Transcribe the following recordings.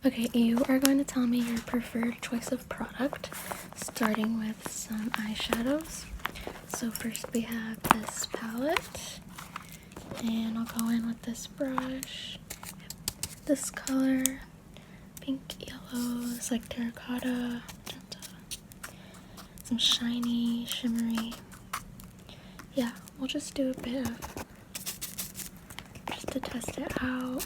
Okay, you are going to tell me your preferred choice of product, starting with some eyeshadows. So first we have this palette, and I'll go in with this brush. This color, pink, yellows, like terracotta, magenta, some shiny, shimmery. Yeah, we'll just do a bit of, just to test it out.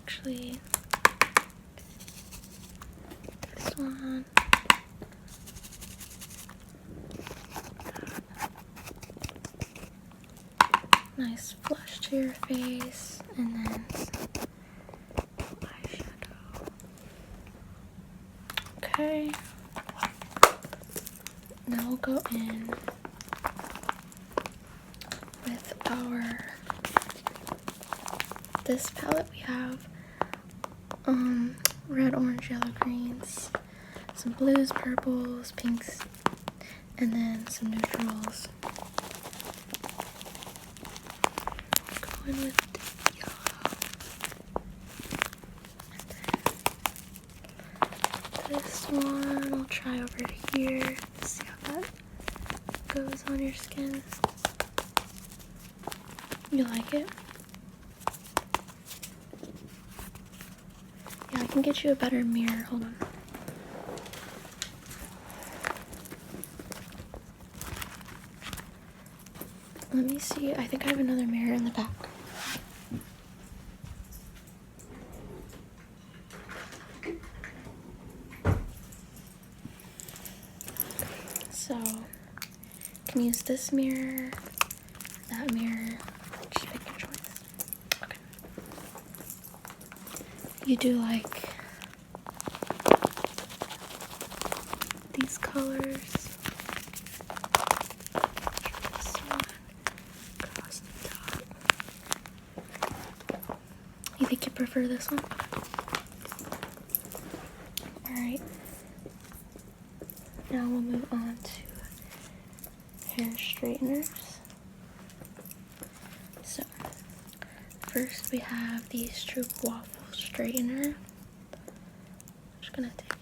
Actually, this one. Nice flush to your face, and then some eyeshadow. Okay. Now we'll go in with this palette. We have red, orange, yellow, greens, some blues, purples, pinks, and then some neutrals. Go in with yellow. And then this one I'll try over here. See how that goes on your skin. You like it? Yeah, I can get you a better mirror. Hold on. Let me see. I think I have another mirror in the back. So, you can use this mirror, that mirror. Just pick your choice. Okay. You do like these colors. This one across the top. You think you prefer this one? Alright. Now we'll move on to hair straighteners. So, first we have the Stroopwafel straightener. I'm just gonna take that.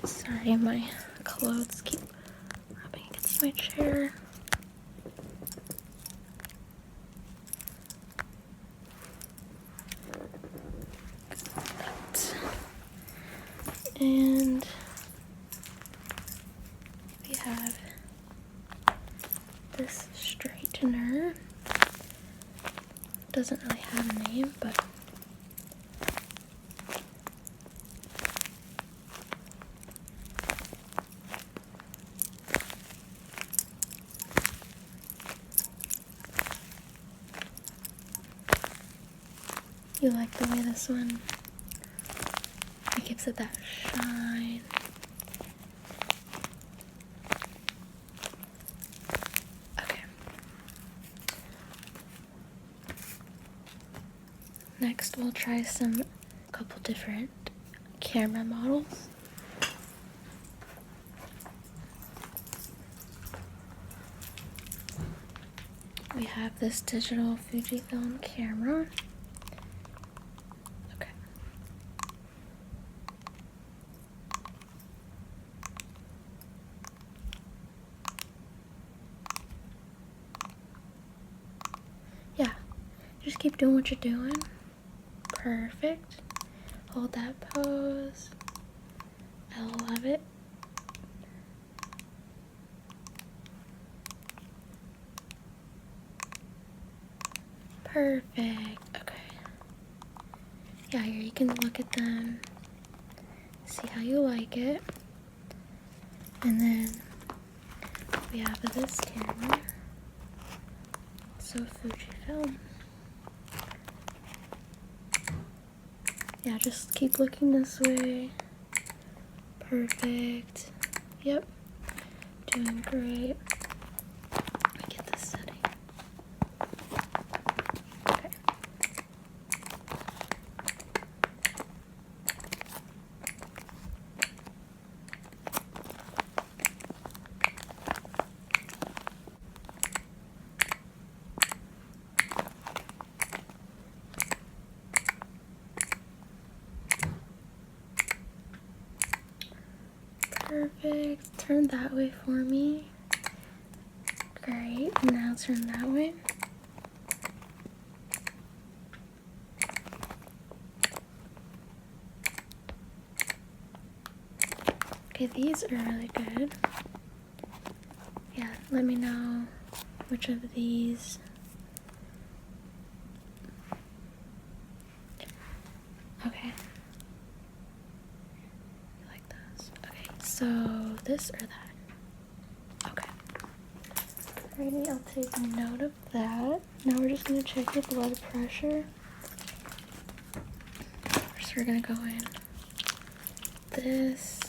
Sorry, my clothes keep rubbing against my chair. And we have this straightener. Doesn't really have a name, but you like the way this one, it gives it that shine. Okay. Next we'll try a couple different camera models. We have this digital Fujifilm camera. Okay. Yeah, just keep doing what you're doing. Perfect. Hold that pose. I love it. Perfect. Okay. Yeah, here you can look at them, see how you like it. And then we have this camera. So Fujifilm. Yeah, just keep looking this way. Perfect. Yep. Doing great. Let me get this setting. Okay. Perfect. Turn that way for me. Great. Now turn that way. Okay, these are really good. Yeah, let me know which of these. Okay. Like this. Okay, so this or that. Okay. Alrighty, I'll take note of that. Now we're just gonna check your blood pressure. First, we're gonna go in this.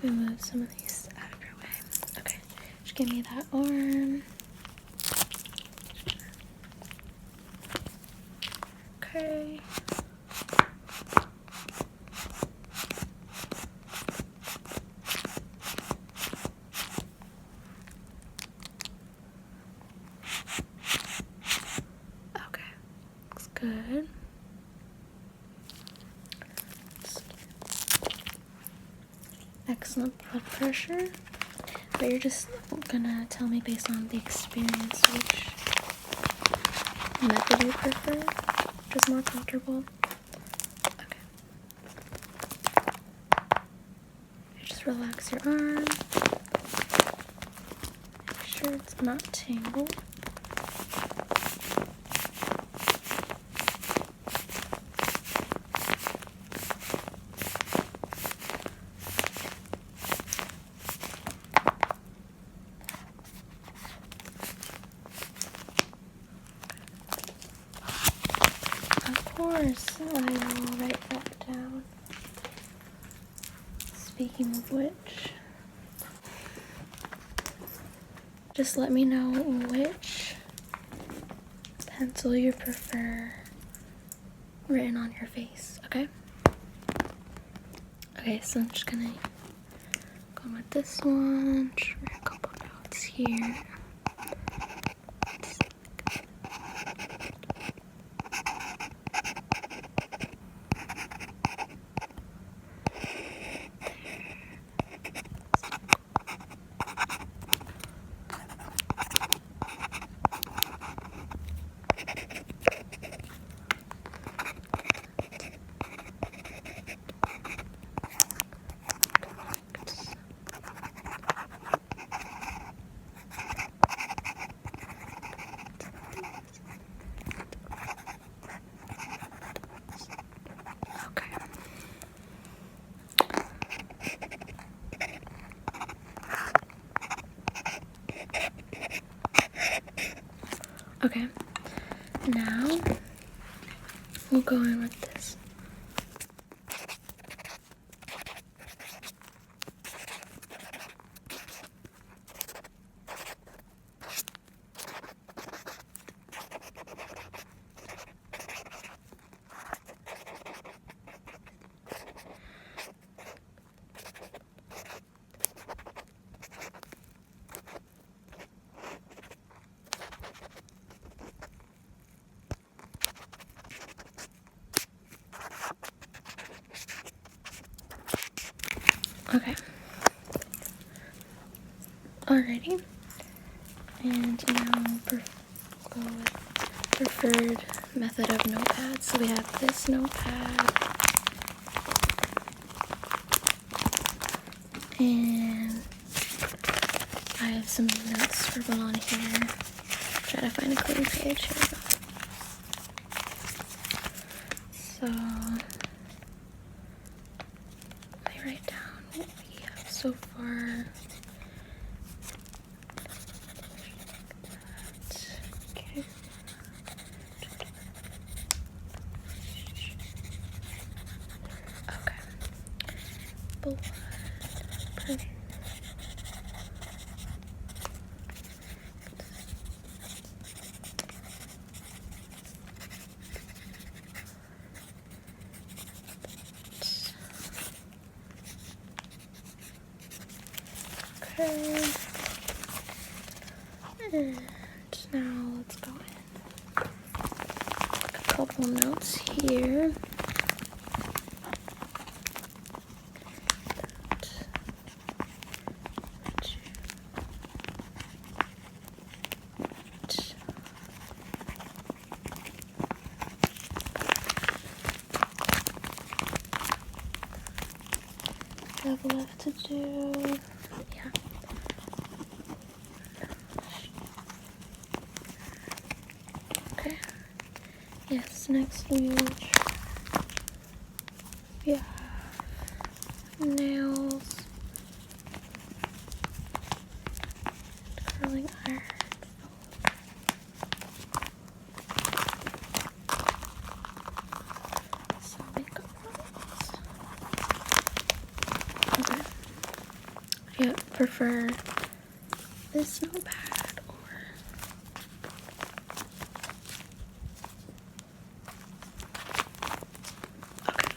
Remove some of these out of your way. Okay, just give me that arm. Okay. Okay, looks good. Excellent blood pressure. But you're just gonna tell me based on the experience which method you prefer, which is more comfortable. Okay. You just relax your arm. Make sure it's not tangled. Of course, I will write that down. Speaking of which, just let me know which pencil you prefer written on your face, okay? Okay, so I'm just gonna go with this one, just write a couple notes here. Okay, now we'll go in with this. Okay. Alrighty. And now go with preferred method of notepad. So we have this notepad. And I have some notes scribbled on here. Try to find a clean page. Here we go. So I write down what we have so far. Okay. blood pressure. Okay. And now let's go in. A couple notes here. Have left to do. Yeah. Okay. Yes, next we'll have nails, curling iron. Some makeup products. Okay. Yeah, prefer this notepad or okay.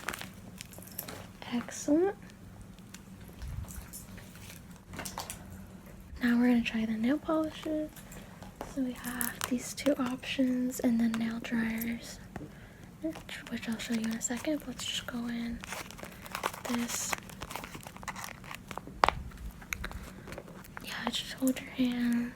Excellent. Now we're gonna try the nail polishes. So we have these two options and then nail dryers, which I'll show you in a second. But let's just go in this. Yeah, just hold your hand.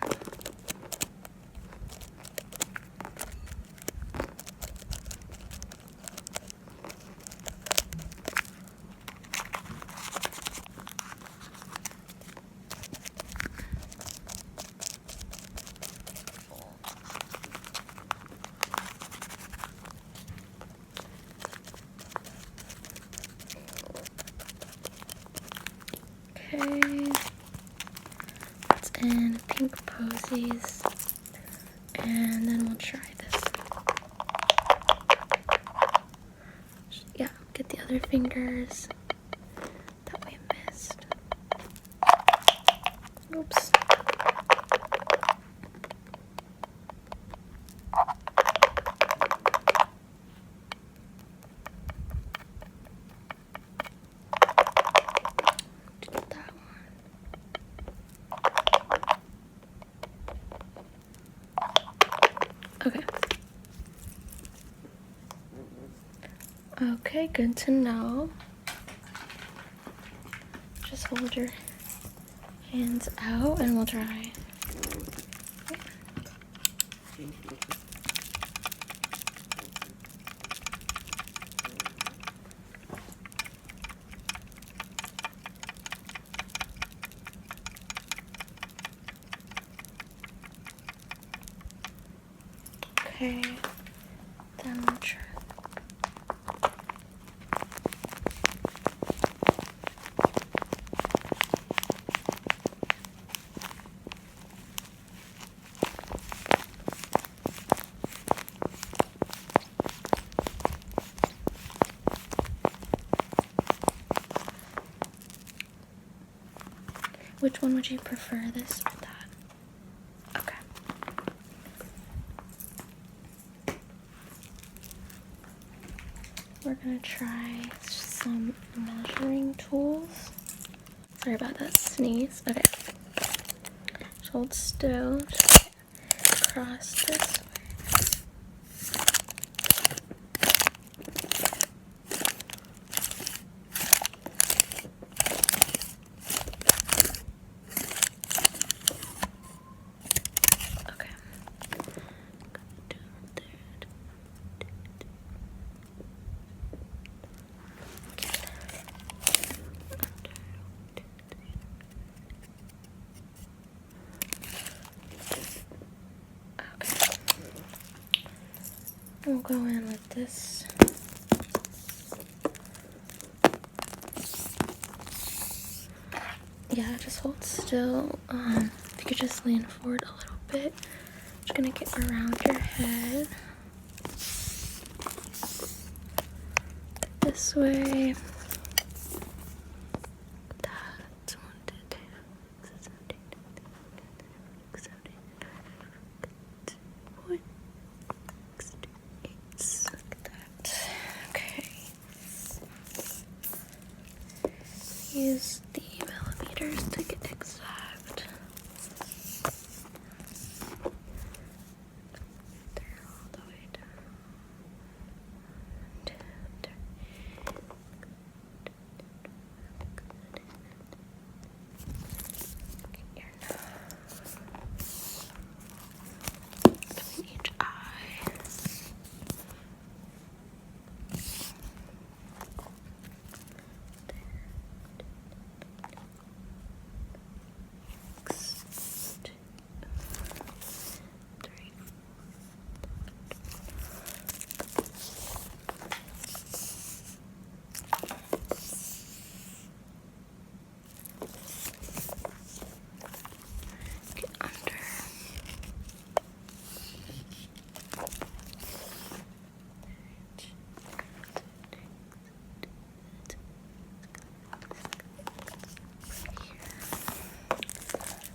Okay, it's in pink posies, and then we'll try this. Yeah, get the other fingers that we missed. Oops. Okay. Okay, good to know. Just hold your hands out and we'll try. Okay, then we'll try. Which one would you prefer, this or that? Okay. We're gonna try some measuring tools. Sorry about that sneeze. Okay. Just hold still. Just cross this way. We'll go in with this. Yeah, just hold still. If you could just lean forward a little bit. Just gonna get around your head. This way. use the millimeters to get exact. There, all the way down. 1, 2, 3. Get your nose. In each eye.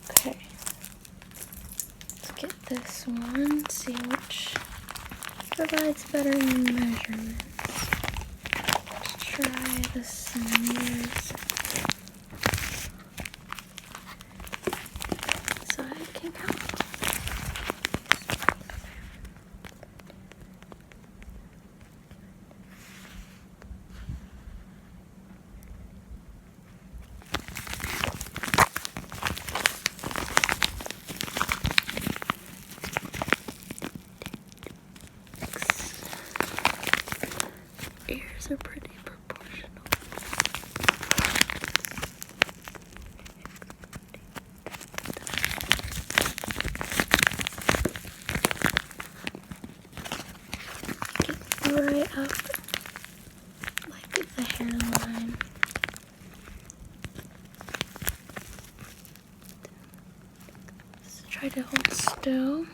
Okay, let's get this one, see which provides better measurements. Let's try the centimeters so I can count. Ears are pretty proportional. Get right up like the hairline. So try to hold still.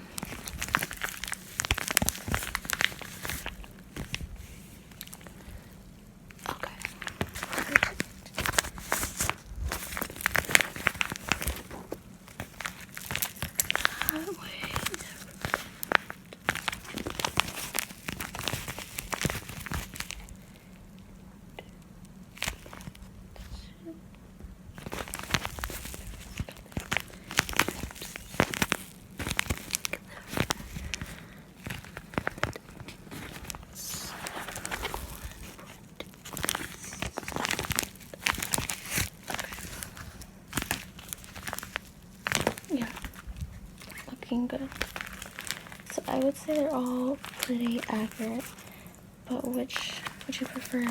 Yeah, looking good. So I would say they're all pretty accurate, but which would you prefer?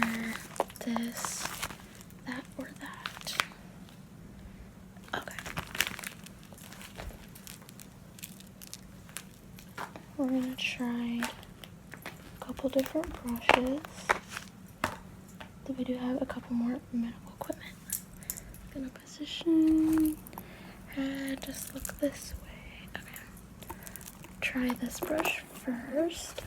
This, that, or that? Okay. We're gonna try a couple different brushes. Then we do have a couple more medical equipment. I'm gonna position head, just look this way. Okay. Try this brush first.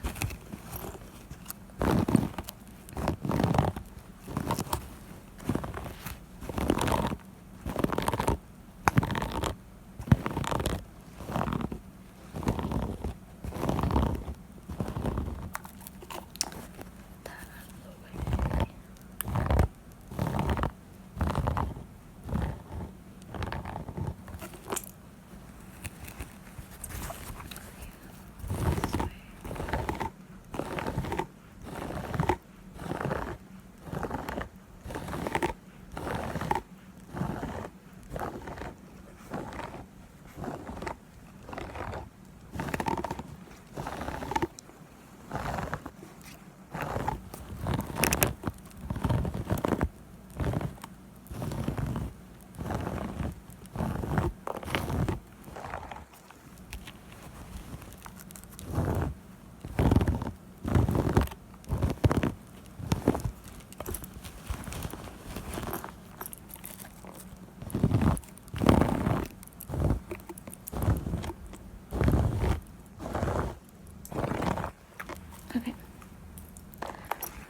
Okay.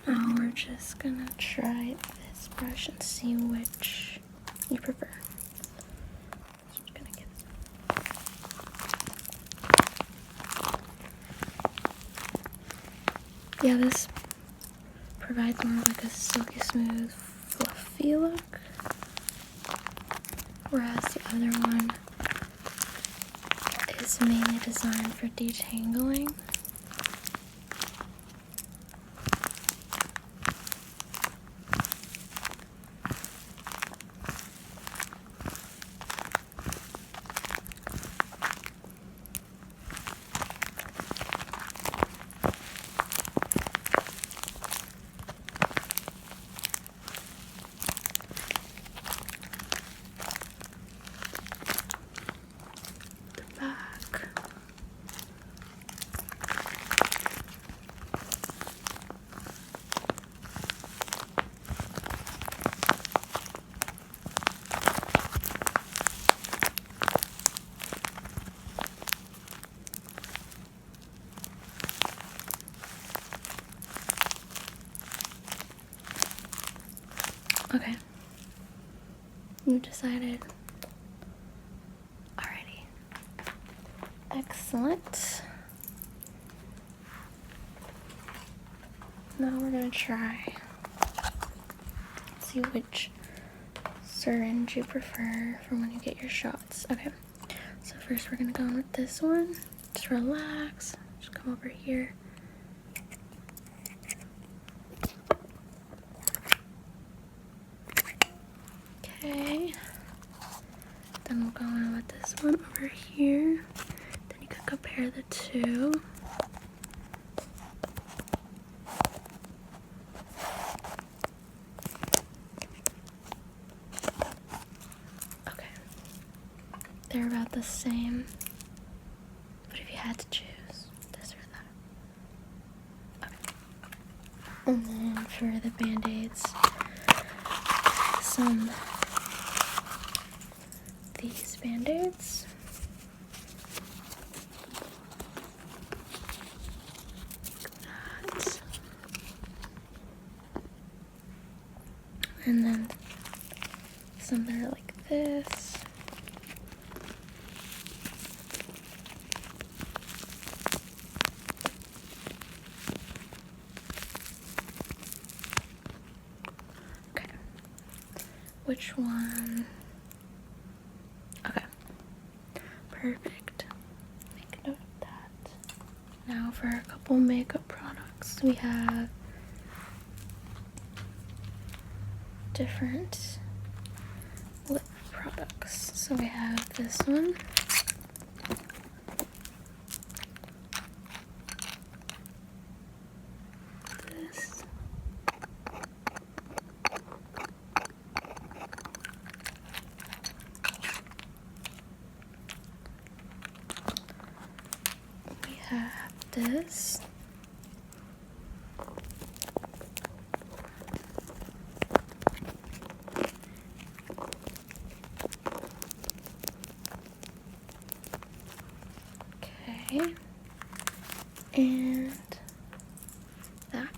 Now we're just gonna try this brush and see which you prefer. Just gonna get this. Yeah, this provides more like a silky smooth, fluffy look. whereas the other one is mainly designed for detangling. Okay. You decided. Alrighty. Excellent. Now we're gonna try. See which syringe you prefer for when you get your shots. Okay. So first we're gonna go in with this one. Just relax. Just come over here. Okay. Then we'll go in with this one over here. Then you can compare the two. Okay. They're about the same. But if you had to choose this or that. Okay. And then for the band-aids, these band-aids. Like that. And then some that are like this. Okay. Which one? Okay. Perfect. Make a note of that. Now for a couple makeup products, we have different lip products. So we have this one. This. We have this. Okay. And that.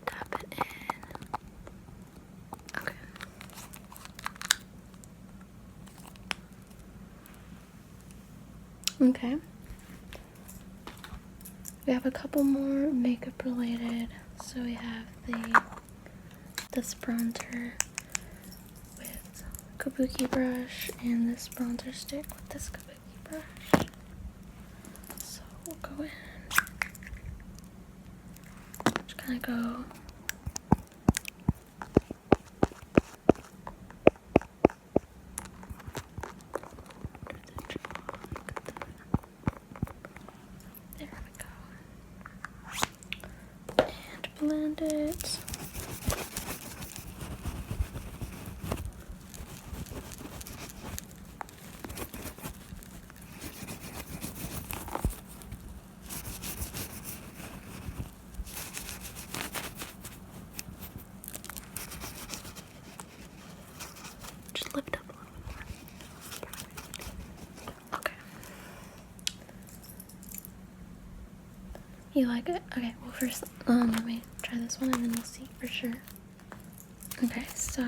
Tap it in. Okay. Okay. We have a couple more makeup related. So we have this bronzer with kabuki brush and this bronzer stick with this kabuki brush. So we'll go in. Just kind of go. There we go. And blend it. Just lift up a little more. Okay. You like it? Okay, well first, let me try this one and then we'll see for sure. Okay, so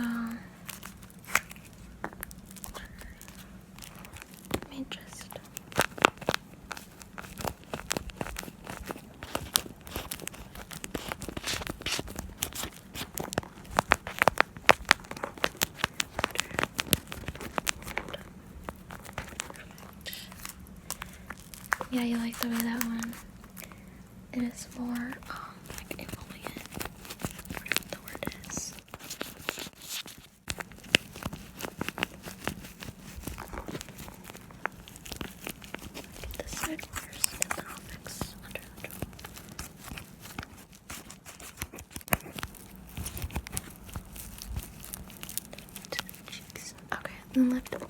Yeah, you like the way that one. It is more, like emollient. Whatever the word is. Get this side first, and then I'll mix under the jaw. To the cheeks. Okay, and lift up.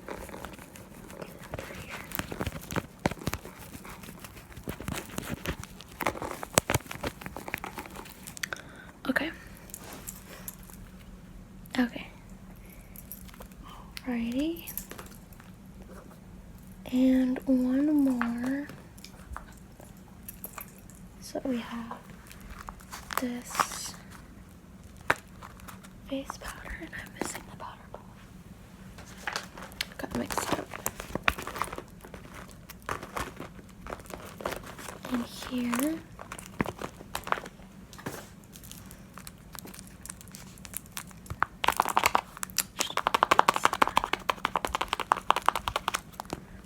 Okay. Okay. Alrighty. And one more. So we have this face powder, and I'm missing the powder ball. Got mixed up. And here,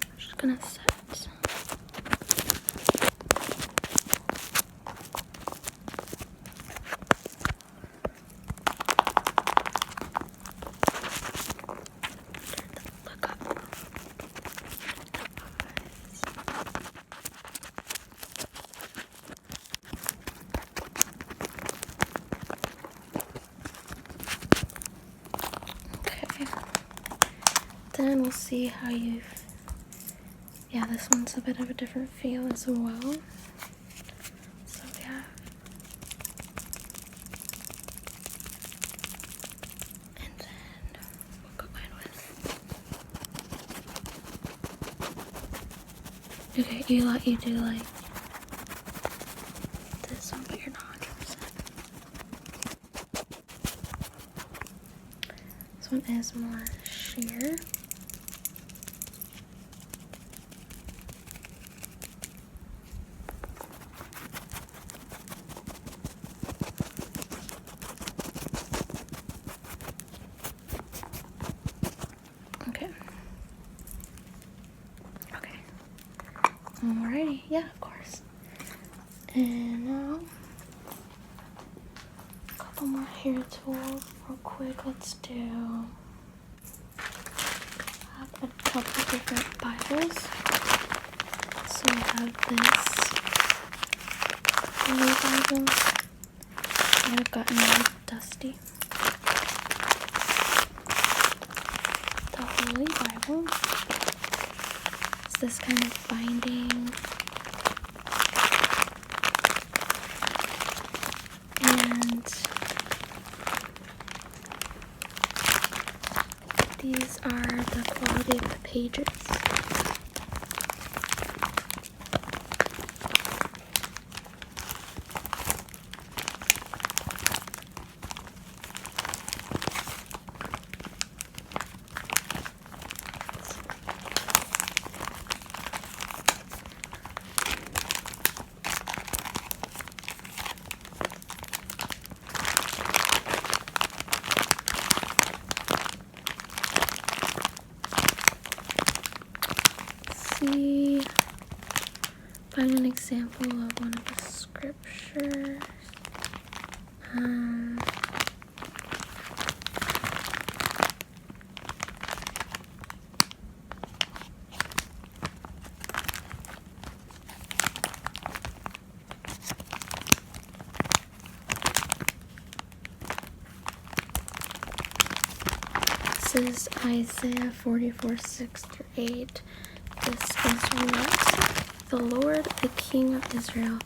I'm just gonna set. Look up. Okay. Then we'll see how you've. Yeah, this one's a bit of a different feel as well. So we have. And then we'll go in with. Okay, you do like this one, but you're not 100%. This one is more sheer. Okay. Okay. Alrighty. Yeah, of course. And now, a couple more hair tools real quick. Let's do. I have a couple different Bibles. So we have this Holy Bible. I've gotten really dusty. The Holy Bible. It's this kind of binding. And these are the quality of the pages. See, find an example of one of the scriptures. This is Isaiah 44:6-8. This is what the Lord, the King of Israel,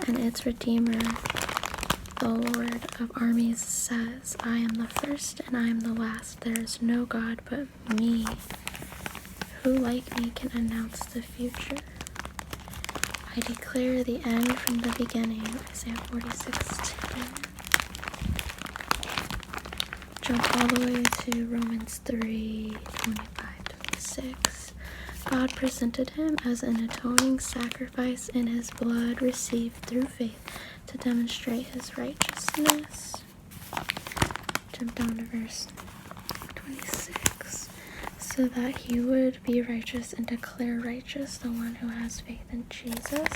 and its Redeemer, the Lord of armies, says, I am the first and I am the last. There is no God but me. Who like me can announce the future? I declare the end from the beginning. Isaiah 46:10. Jump all the way to Romans 3:25-26. God presented him as an atoning sacrifice in his blood received through faith to demonstrate his righteousness. Jump down to verse 26. so that he would be righteous and declare righteous the one who has faith in Jesus.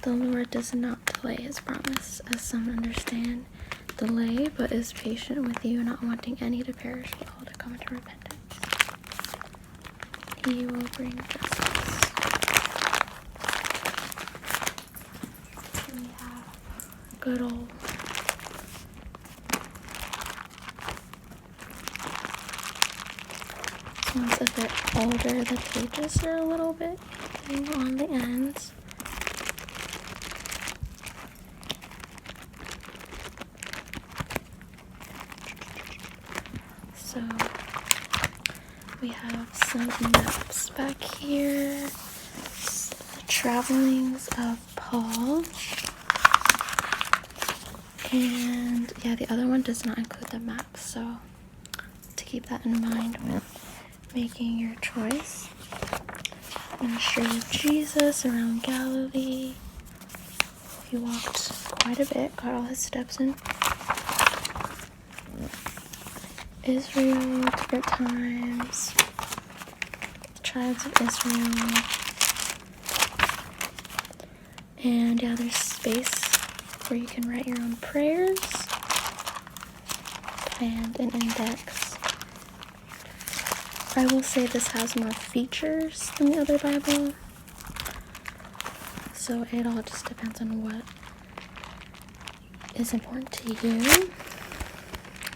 The Lord does not delay his promise, as some understand delay, but is patient with you, not wanting any to perish, but all to come to repentance. He will bring justice. We have good old this one's a bit older. The pages are a little bit on the ends. So we have some maps back here. The travelings of Paul. And yeah, the other one does not include the map, so to keep that in mind with making your choice. Ministry of Jesus around Galilee. He walked quite a bit, got all his steps in. Israel, different times, the tribes of Israel, and yeah, there's space where you can write your own prayers, and an index. I will say this has more features than the other Bible, so it all just depends on what is important to you.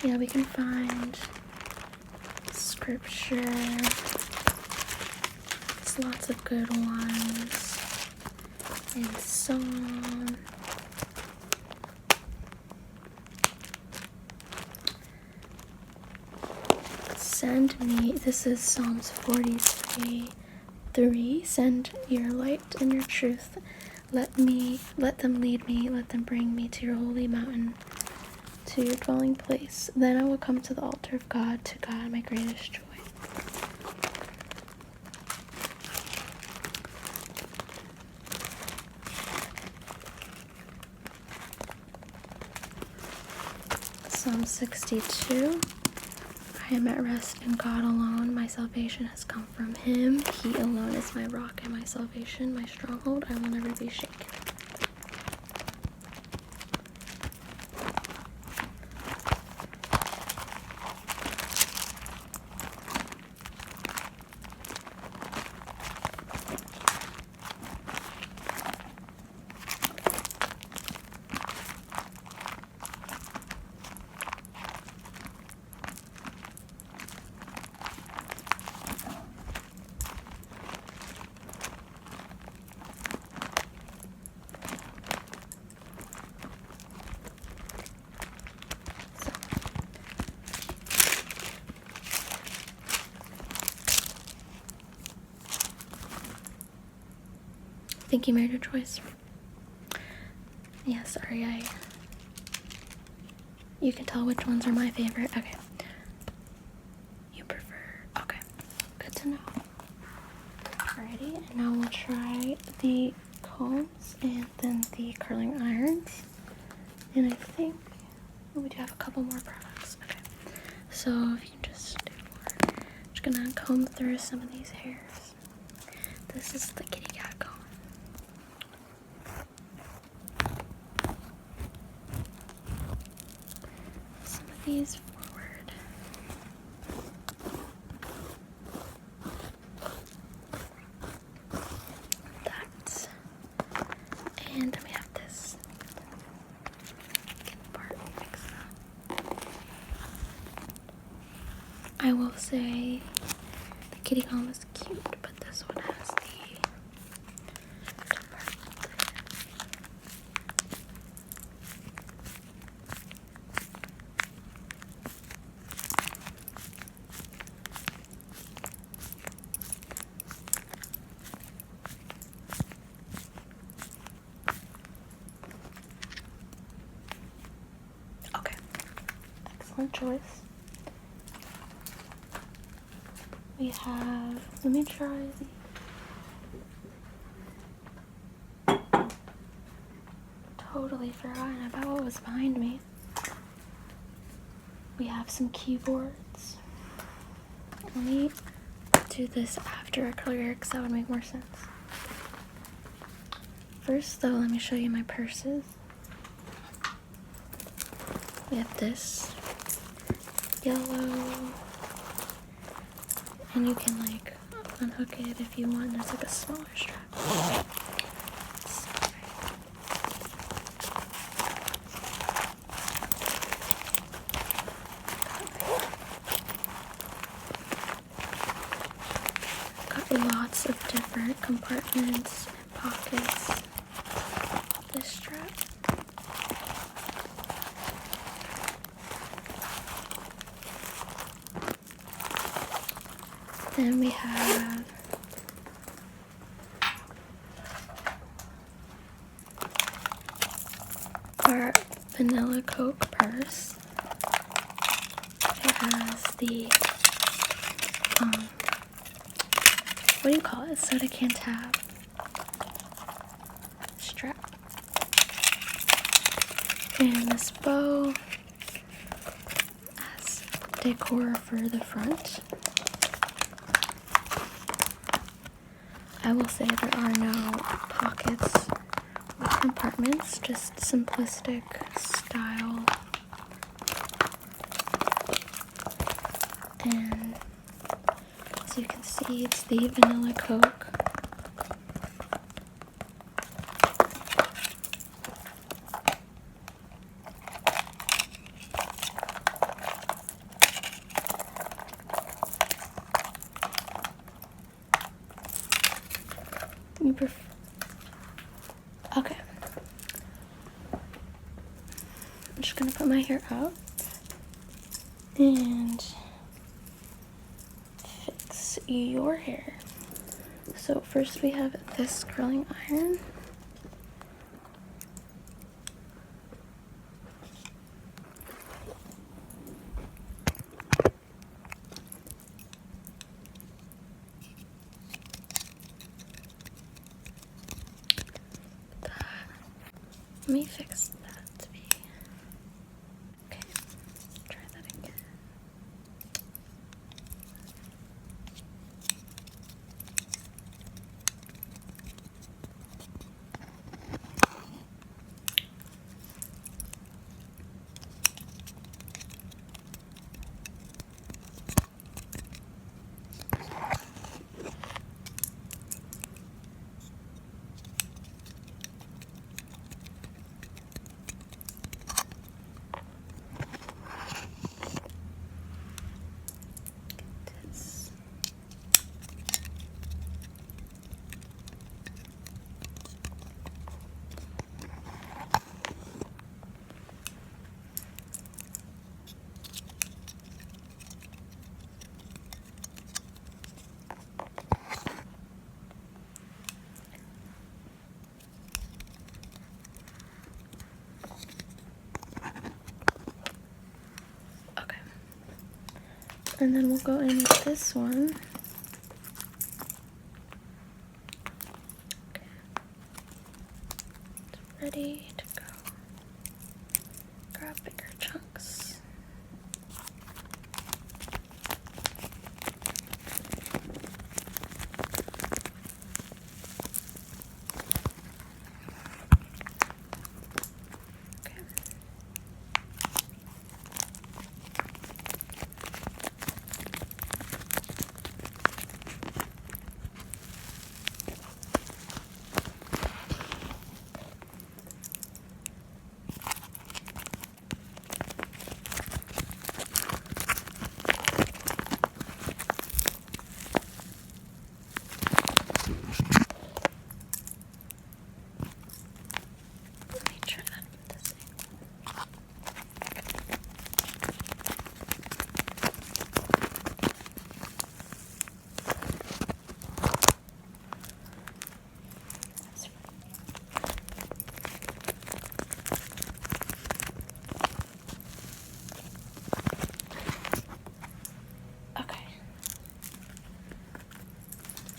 Yeah, we can find scripture. There's lots of good ones. And Psalm. Send me, this is Psalms 43:3. Send your light and your truth. Let them lead me, let them bring me to your holy mountain, to your dwelling place. Then I will come to the altar of God, to God my greatest joy. Psalm 62. I am at rest in God alone. My salvation has come from him. He alone is my rock and my salvation, my stronghold. I will never be shaken. I think you made your choice. Yeah, sorry, you can tell which ones are my favorite. Okay. You prefer, okay. Good to know. Alrighty, and now we'll try the combs and then the curling irons. And I think we do have a couple more products. Okay. So if you can just do more. I'm just gonna comb through some of these hairs. This is the kitty cat comb. These forward. That. And then we have this part mix up. I will say the kitty comb is cute, but this one has the choice. We have, let me try the totally forgotten about what was behind me. We have some keyboards. Let me do this after I curl your hair because that would make more sense. First though, let me show you my purses. We have this yellow, and you can like unhook it if you want. There's like a smaller strap. Got lots of different compartments and pockets. This strap. Then we have our vanilla Coke purse. It has the, what do you call it? Soda can tab strap. And this bow has decor for the front. I will say there are no pockets or compartments, just simplistic style. And as you can see, it's the vanilla Coke. You prefer? Okay. I'm just gonna put my hair up and fix your hair. So first we have this curling iron. Let me fix that to be okay. Try that again. And then we'll go in with this one. Okay. It's ready to go. Grab bigger chunks.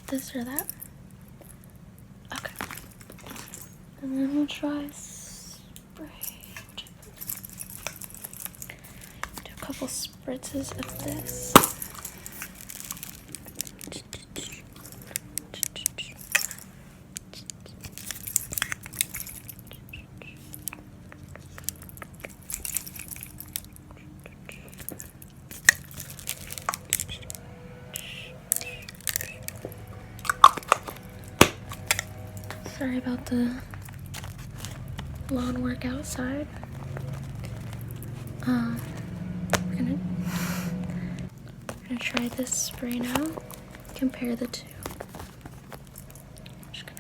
This or that. Okay. And then we'll try spritzes of this. Sorry about the lawn work outside. We're gonna try this spray now. Compare the two. Just gonna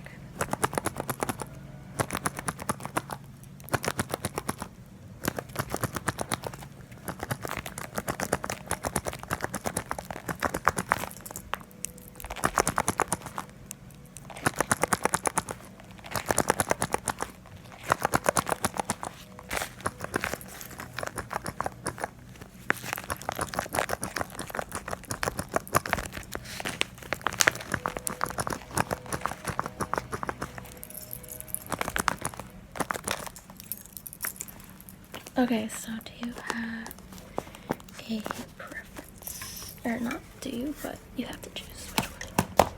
Okay, so do you have a preference? Or not do you, but you have to choose which one.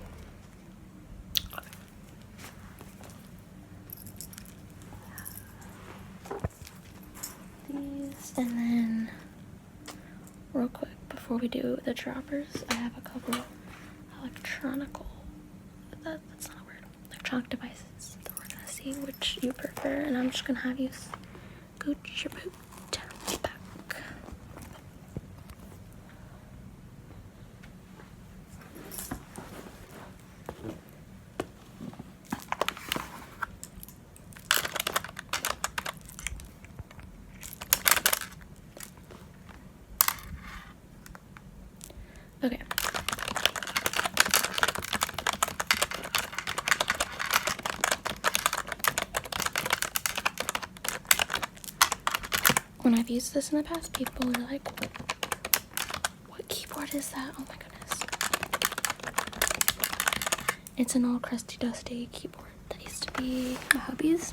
These, and then real quick, before we do the droppers, I have a couple electronic devices that we're gonna see which you prefer, and I'm just gonna have you scooch your boot back. Okay. When I've used this in the past, people are like, what keyboard is that? Oh my goodness. It's an old crusty dusty keyboard that used to be my hubby's.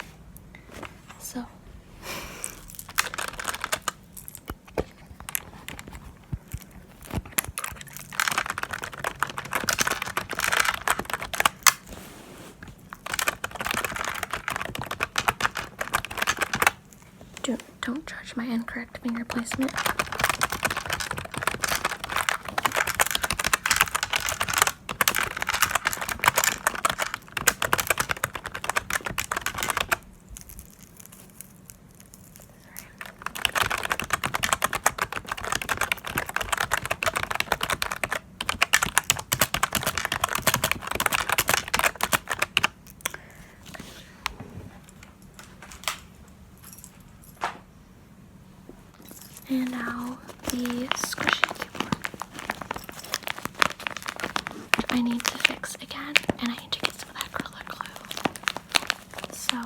So. Don't judge my incorrect finger placement. And now the squishy keyboard. I need to fix again, and I need to get some of that Gorilla Glue. So,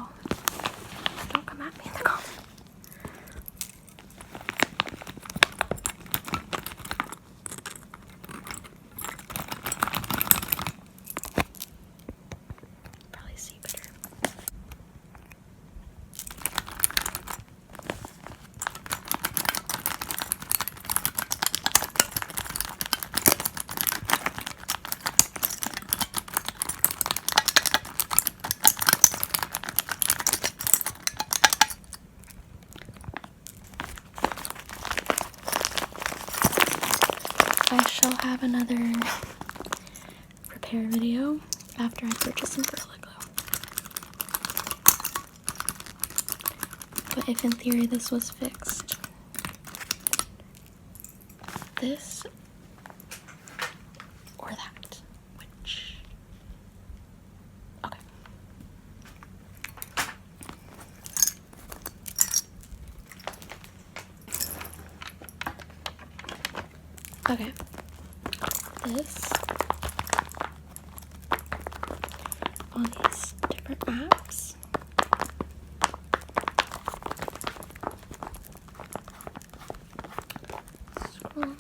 don't come at me in the comments. Probably see better. I shall have another repair video after I purchase some Gorilla Glue. But if in theory this was fixed, this or that, which, okay. Okay, this on these different apps. Scroll.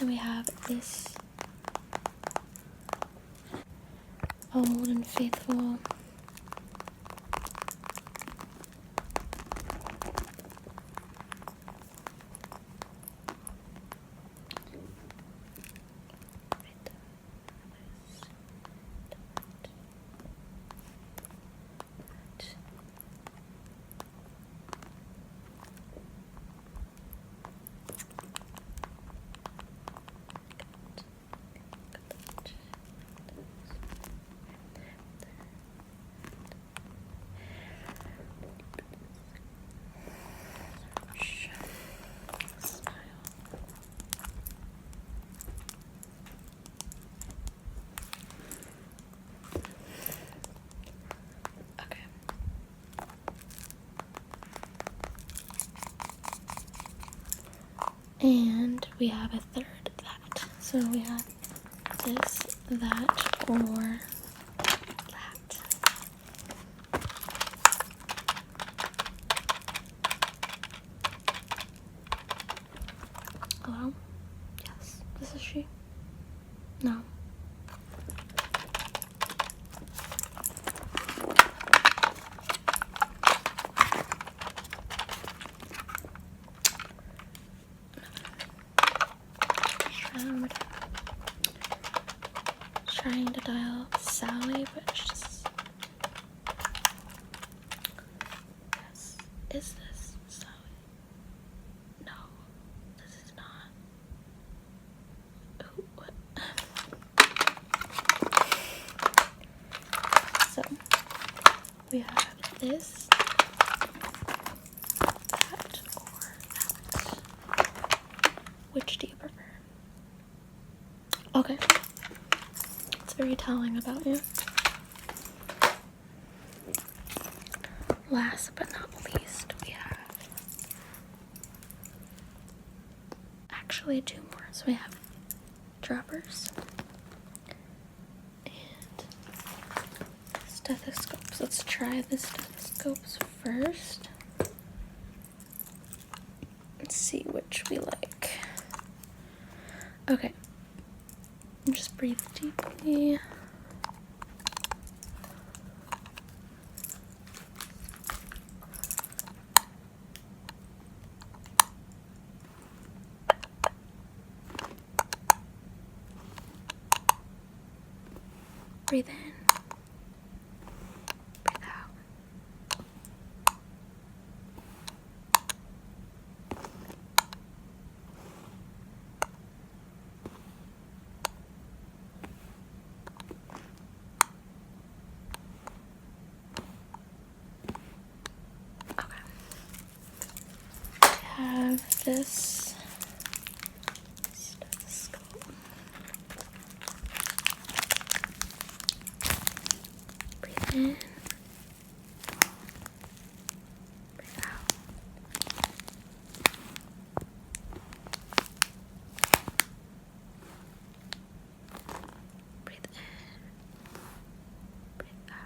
Then we have this Old and Faithful and we have a third that. So we have this, that, or that. Hello? Yes. This is she? No. Trying to dial Sally, but it's just... Yes. Is this Sally? No. This is not. Ooh, what? So, we have this, that, or that. Which do you prefer? Okay. It's very telling about you. Last but not least, we have actually 2 more. So we have droppers and stethoscopes. Let's try the stethoscopes first. Let's see which we like. Okay. Just breathe deeply. Breathe in. Breathe out. Okay. I have this stethoscope. Breathe in. Breathe out. Breathe in. Breathe out.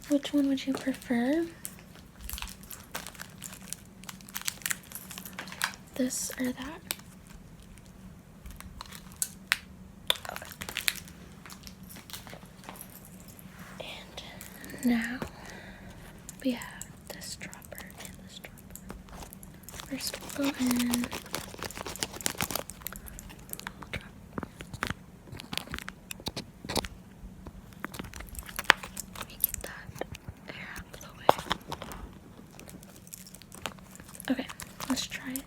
Which one would you prefer? This or that? Okay. And now we have this dropper and this dropper. First we'll go in. Okay, let's try it.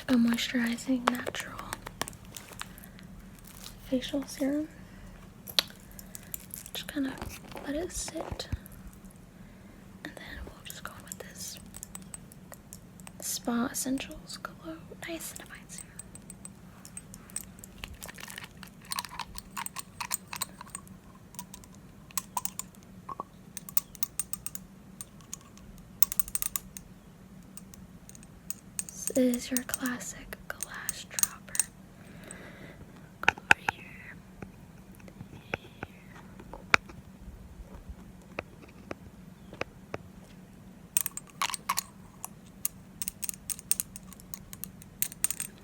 a moisturizing natural facial serum. Just kind of let it sit, and then we'll just go in with this Spa Essentials Glow Niacinamide Serum. This is your classic glass dropper. Go over here.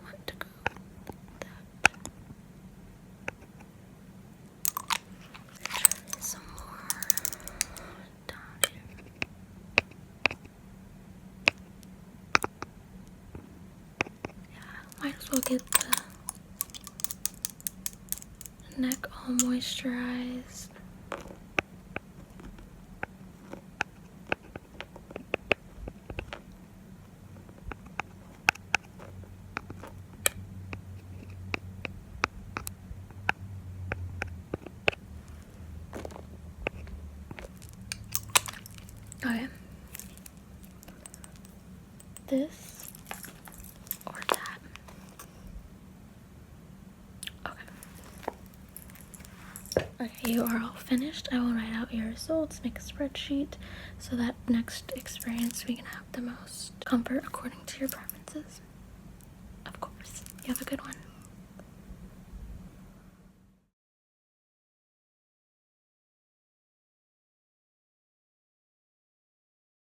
Want to go that. Try some more down here. Might as well get the neck all moisturized. Okay. This or that. Okay, you are all finished. I will write out your results, make a spreadsheet, so that next experience we can have the most comfort according to your preferences. Of course. You have a good one.